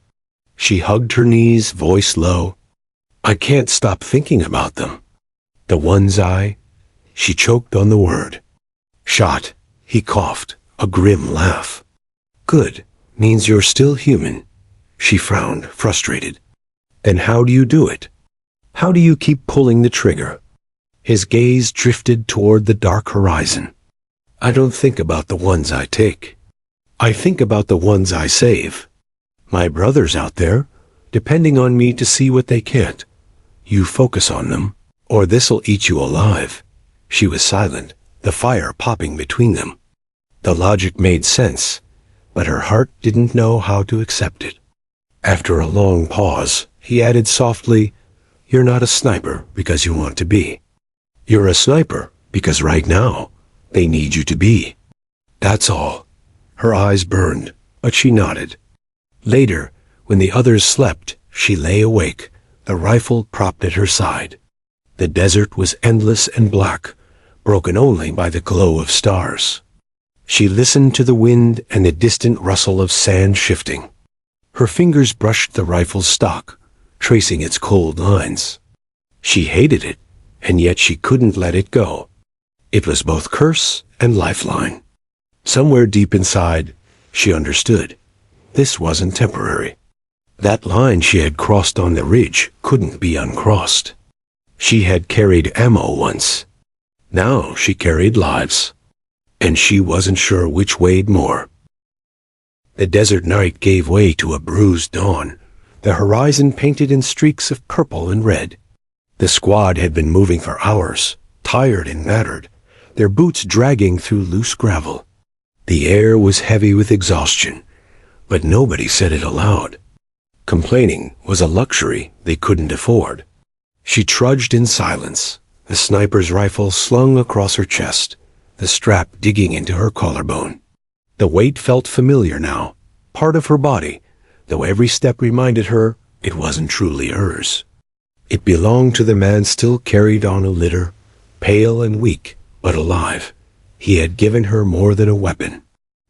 She hugged her knees, voice low. "I can't stop thinking about them." The one's eye. She choked on the word. "Shot," he coughed, a grim laugh. "Good, means you're still human." She frowned, frustrated. "Then how do you do it? How do you keep pulling the trigger?" His gaze drifted toward the dark horizon. "I don't think about the ones I take. I think about the ones I save. My brothers out there, depending on me to see what they can't. You focus on them, or this'll eat you alive." She was silent, the fire popping between them. The logic made sense, but her heart didn't know how to accept it. After a long pause, he added softly, "You're not a sniper because you want to be. You're a sniper because right now, they need you to be. That's all." Her eyes burned, but she nodded. Later, when the others slept, she lay awake, the rifle propped at her side. The desert was endless and black, broken only by the glow of stars. She listened to the wind and the distant rustle of sand shifting. Her fingers brushed the rifle's stock, tracing its cold lines. She hated it, and yet she couldn't let it go. It was both curse and lifeline. Somewhere deep inside, she understood. This wasn't temporary. That line she had crossed on the ridge couldn't be uncrossed. She had carried ammo once. Now she carried lives. And she wasn't sure which weighed more. The desert night gave way to a bruised dawn, the horizon painted in streaks of purple and red. The squad had been moving for hours, tired and battered, their boots dragging through loose gravel. The air was heavy with exhaustion, but nobody said it aloud. Complaining was a luxury they couldn't afford. She trudged in silence, the sniper's rifle slung across her chest, the strap digging into her collarbone. The weight felt familiar now, part of her body, though every step reminded her it wasn't truly hers. It belonged to the man still carried on a litter, pale and weak, but alive. He had given her more than a weapon.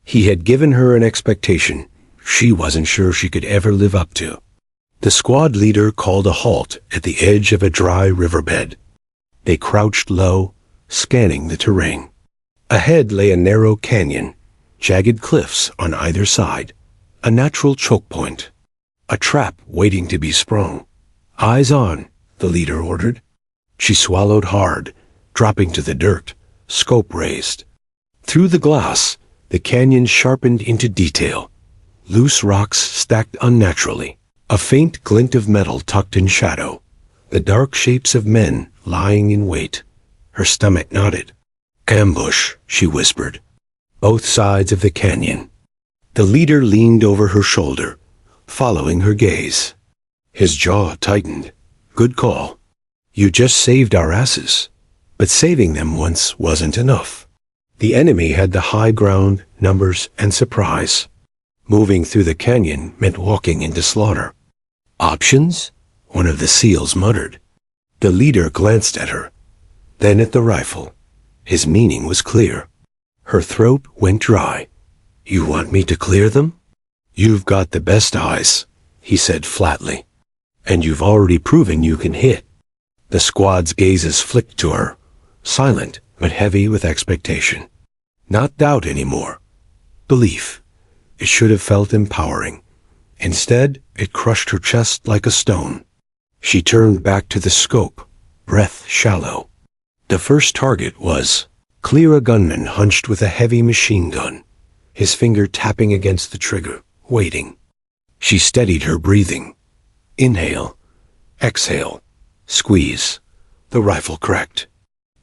He had given her an expectation she wasn't sure she could ever live up to. The squad leader called a halt at the edge of a dry riverbed. They crouched low, scanning the terrain. Ahead lay a narrow canyon, jagged cliffs on either side, a natural choke point, a trap waiting to be sprung. Eyes on, the leader ordered. She swallowed hard, dropping to the dirt, scope raised. Through the glass, the canyon sharpened into detail. Loose rocks stacked unnaturally, a faint glint of metal tucked in shadow, the dark shapes of men lying in wait. Her stomach knotted. Ambush, she whispered. Both sides of the canyon. The leader leaned over her shoulder, following her gaze. His jaw tightened. Good call. You just saved our asses. But saving them once wasn't enough. The enemy had the high ground, numbers, and surprise. Moving through the canyon meant walking into slaughter. Options? One of the SEALs muttered. The leader glanced at her, then at the rifle. His meaning was clear. Her throat went dry. You want me to clear them? You've got the best eyes, he said flatly. And you've already proven you can hit. The squad's gazes flicked to her, silent but heavy with expectation. Not doubt anymore. Belief. It should have felt empowering. Instead, it crushed her chest like a stone. She turned back to the scope, breath shallow. The first target was clear, a gunman hunched with a heavy machine gun, his finger tapping against the trigger, waiting. She steadied her breathing. Inhale, exhale, squeeze. The rifle cracked.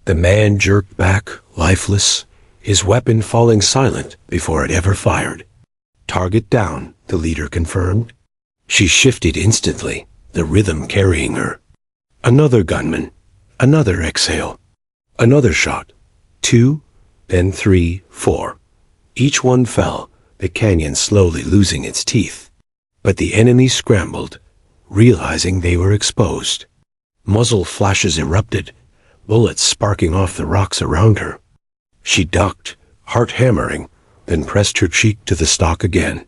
The man jerked back, lifeless, his weapon falling silent before it ever fired. Target down, the leader confirmed. She shifted instantly, the rhythm carrying her. Another gunman, another exhale, another shot, 2, then 3, 4. Each one fell, the canyon slowly losing its teeth. But the enemy scrambled, realizing they were exposed. Muzzle flashes erupted, bullets sparking off the rocks around her. She ducked, heart hammering, then pressed her cheek to the stock again.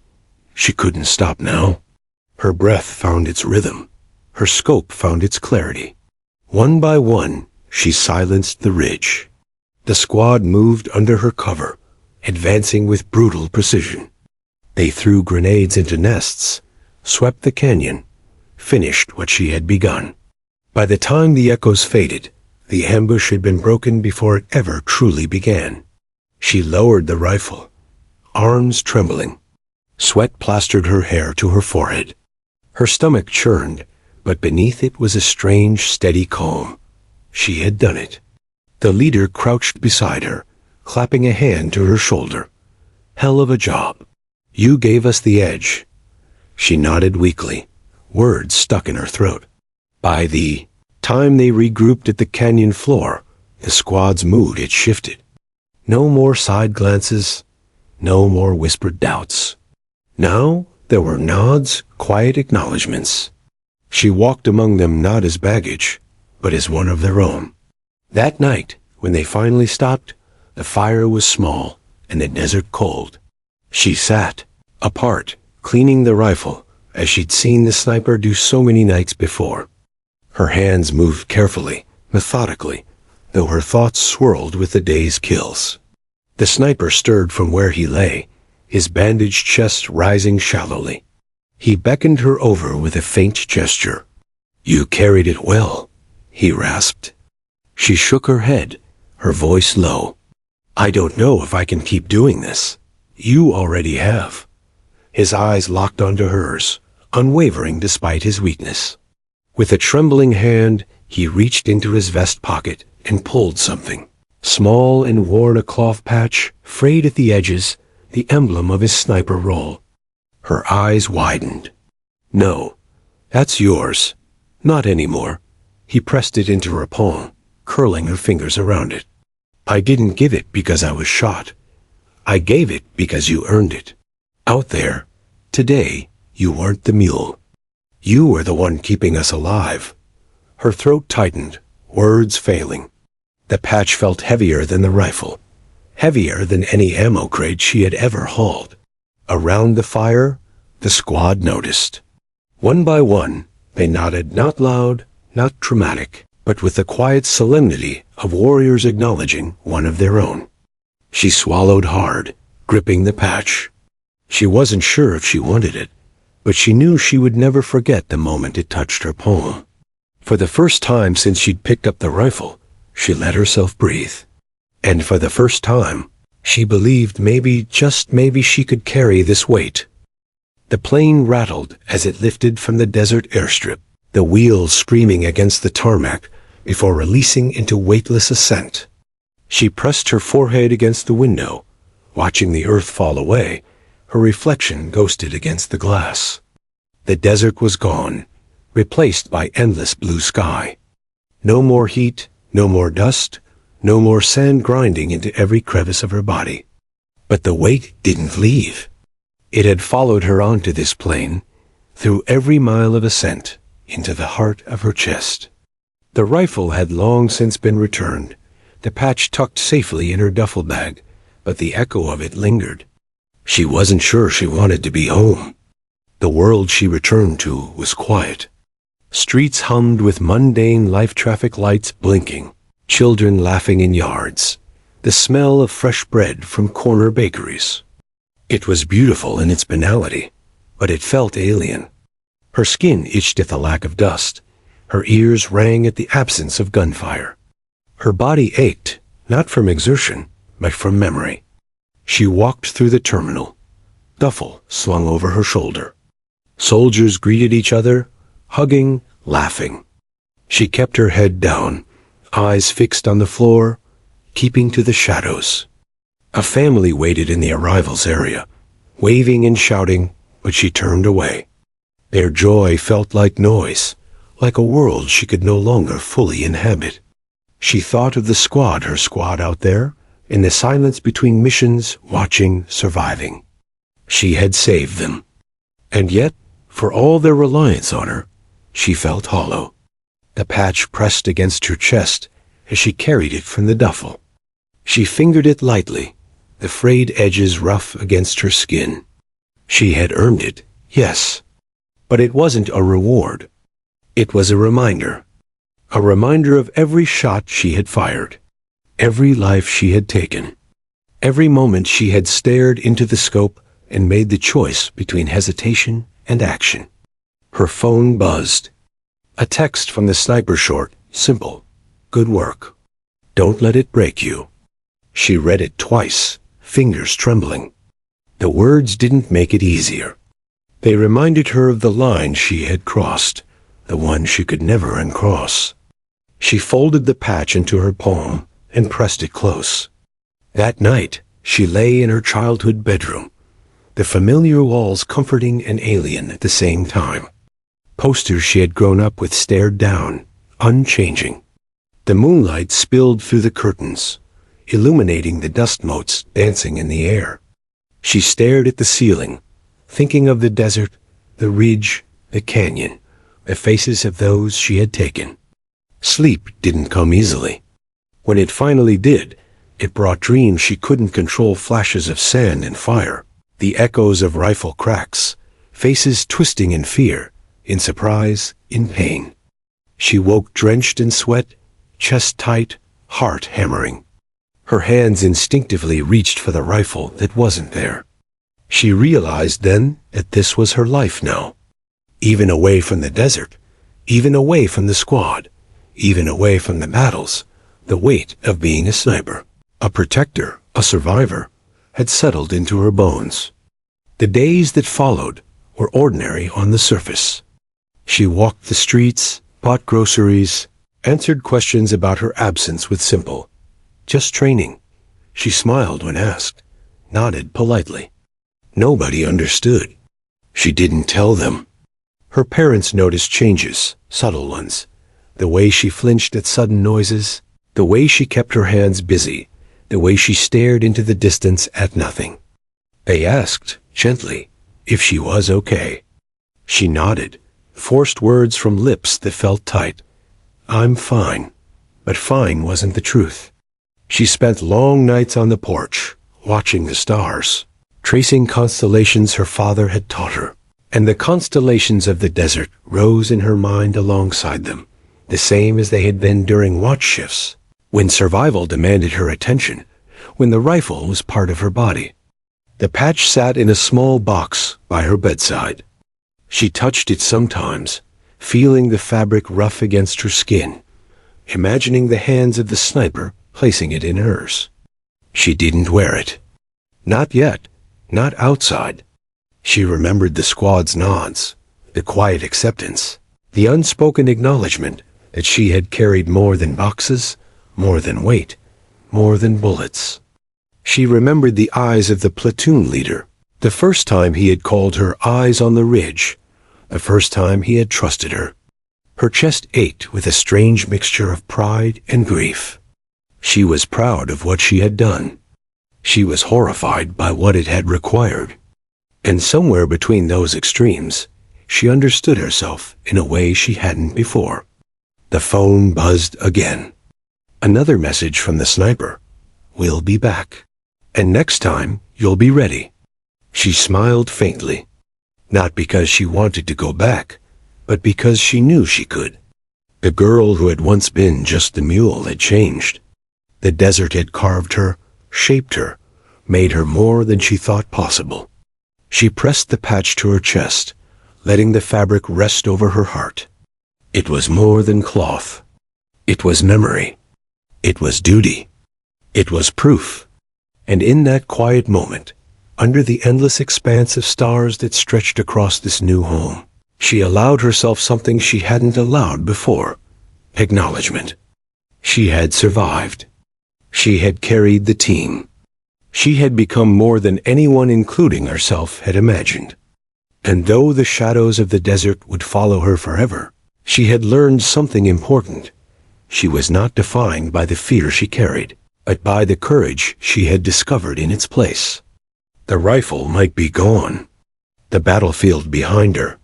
She couldn't stop now. Her breath found its rhythm. Her scope found its clarity. One by one, she silenced the ridge. The squad moved under her cover, advancing with brutal precision. They threw grenades into nests, swept the canyon, finished what she had begun. By the time the echoes faded, the ambush had been broken before it ever truly began. She lowered the rifle, arms trembling. Sweat plastered her hair to her forehead. Her stomach churned, but beneath it was a strange, steady calm. She had done it. The leader crouched beside her, clapping a hand to her shoulder. Hell of a job. You gave us the edge. She nodded weakly, words stuck in her throat. By the time they regrouped at the canyon floor, the squad's mood had shifted. No more side glances, no more whispered doubts. Now there were nods, quiet acknowledgments. She walked among them not as baggage, but as one of their own. That night, when they finally stopped, the fire was small and the desert cold. She sat, apart, cleaning the rifle, as she'd seen the sniper do so many nights before. Her hands moved carefully, methodically, though her thoughts swirled with the day's kills. The sniper stirred from where he lay, his bandaged chest rising shallowly. He beckoned her over with a faint gesture. "You carried it well," he rasped. She shook her head, her voice low. "I don't know if I can keep doing this. You already have." His eyes locked onto hers, unwavering despite his weakness. With a trembling hand, he reached into his vest pocket and pulled something. Small and worn, a cloth patch, frayed at the edges, the emblem of his sniper role. Her eyes widened. "No, that's yours. Not anymore." He pressed it into her palm, curling her fingers around it. "I didn't give it because I was shot. I gave it because you earned it. Out there, today, you weren't the mule. You were the one keeping us alive." Her throat tightened, words failing. The patch felt heavier than the rifle, heavier than any ammo crate she had ever hauled. Around the fire, the squad noticed. One by one, they nodded, not loud, not dramatic, but with the quiet solemnity of warriors acknowledging one of their own. She swallowed hard, gripping the patch. She wasn't sure if she wanted it, but she knew she would never forget the moment it touched her palm. For the first time since she'd picked up the rifle, she let herself breathe. And for the first time, she believed maybe, just maybe, she could carry this weight. The plane rattled as it lifted from the desert airstrip, the wheels screaming against the tarmac before releasing into weightless ascent. She pressed her forehead against the window, watching the earth fall away, her reflection ghosted against the glass. The desert was gone, replaced by endless blue sky. No more heat, no more dust, no more sand grinding into every crevice of her body. But the weight didn't leave. It had followed her onto this plane, through every mile of ascent, into the heart of her chest. The rifle had long since been returned, the patch tucked safely in her duffel bag, but the echo of it lingered. She wasn't sure she wanted to be home. The world she returned to was quiet. Streets hummed with mundane life, traffic lights blinking, children laughing in yards, the smell of fresh bread from corner bakeries. It was beautiful in its banality, but it felt alien. Her skin itched at the lack of dust. Her ears rang at the absence of gunfire. Her body ached, not from exertion, but from memory. She walked through the terminal, duffel slung over her shoulder. Soldiers greeted each other, hugging, laughing. She kept her head down, eyes fixed on the floor, keeping to the shadows. A family waited in the arrivals area, waving and shouting, but she turned away. Their joy felt like noise, like a world she could no longer fully inhabit. She thought of the squad, her squad out there, in the silence between missions, watching, surviving. She had saved them. And yet, for all their reliance on her, she felt hollow. The patch pressed against her chest as she carried it from the duffel. She fingered it lightly, the frayed edges rough against her skin. She had earned it, yes. But it wasn't a reward. It was a reminder of every shot she had fired, every life she had taken, every moment she had stared into the scope and made the choice between hesitation and action. Her phone buzzed. A text from the sniper, short, simple. "Good work. Don't let it break you." She read it twice, fingers trembling. The words didn't make it easier. They reminded her of the line she had crossed, the one she could never uncross. She folded the patch into her palm and pressed it close. That night, she lay in her childhood bedroom, the familiar walls comforting and alien at the same time. Posters she had grown up with stared down, unchanging. The moonlight spilled through the curtains, illuminating the dust motes dancing in the air. She stared at the ceiling, thinking of the desert, the ridge, the canyon, the faces of those she had taken. Sleep didn't come easily. When it finally did, it brought dreams she couldn't control, flashes of sand and fire, the echoes of rifle cracks, faces twisting in fear, in surprise, in pain. She woke drenched in sweat, chest tight, heart hammering. Her hands instinctively reached for the rifle that wasn't there. She realized then that this was her life now. Even away from the desert, even away from the squad, even away from the battles, the weight of being a sniper, a protector, a survivor, had settled into her bones. The days that followed were ordinary on the surface. She walked the streets, bought groceries, answered questions about her absence with simple, "Just training." She smiled when asked, nodded politely. Nobody understood. She didn't tell them. Her parents noticed changes, subtle ones. The way she flinched at sudden noises, the way she kept her hands busy, the way she stared into the distance at nothing. They asked, gently, if she was okay. She nodded, forced words from lips that felt tight. "I'm fine." But fine wasn't the truth. She spent long nights on the porch, watching the stars, tracing constellations her father had taught her. And the constellations of the desert rose in her mind alongside them, the same as they had been during watch shifts, when survival demanded her attention, when the rifle was part of her body. The patch sat in a small box by her bedside. She touched it sometimes, feeling the fabric rough against her skin, imagining the hands of the sniper placing it in hers. She didn't wear it. Not yet, not outside. She remembered the squad's nods, the quiet acceptance, the unspoken acknowledgement that she had carried more than boxes, more than weight, more than bullets. She remembered the eyes of the platoon leader, the first time he had called her eyes on the ridge, the first time he had trusted her. Her chest ached with a strange mixture of pride and grief. She was proud of what she had done. She was horrified by what it had required. And somewhere between those extremes, she understood herself in a way she hadn't before. The phone buzzed again. Another message from the sniper. "We'll be back. And next time, you'll be ready." She smiled faintly. Not because she wanted to go back, but because she knew she could. The girl who had once been just the mule had changed. The desert had carved her, shaped her, made her more than she thought possible. She pressed the patch to her chest, letting the fabric rest over her heart. It was more than cloth. It was memory. It was duty. It was proof. And in that quiet moment, under the endless expanse of stars that stretched across this new home, she allowed herself something she hadn't allowed before: acknowledgement. She had survived. She had carried the team. She had become more than anyone, including herself, had imagined. And though the shadows of the desert would follow her forever, she had learned something important. She was not defined by the fear she carried, but by the courage she had discovered in its place. The rifle might be gone, the battlefield behind her,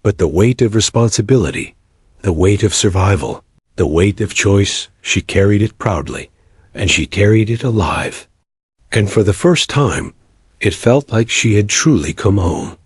but the weight of responsibility, the weight of survival, the weight of choice, she carried it proudly, and she carried it alive. And for the first time, it felt like she had truly come home.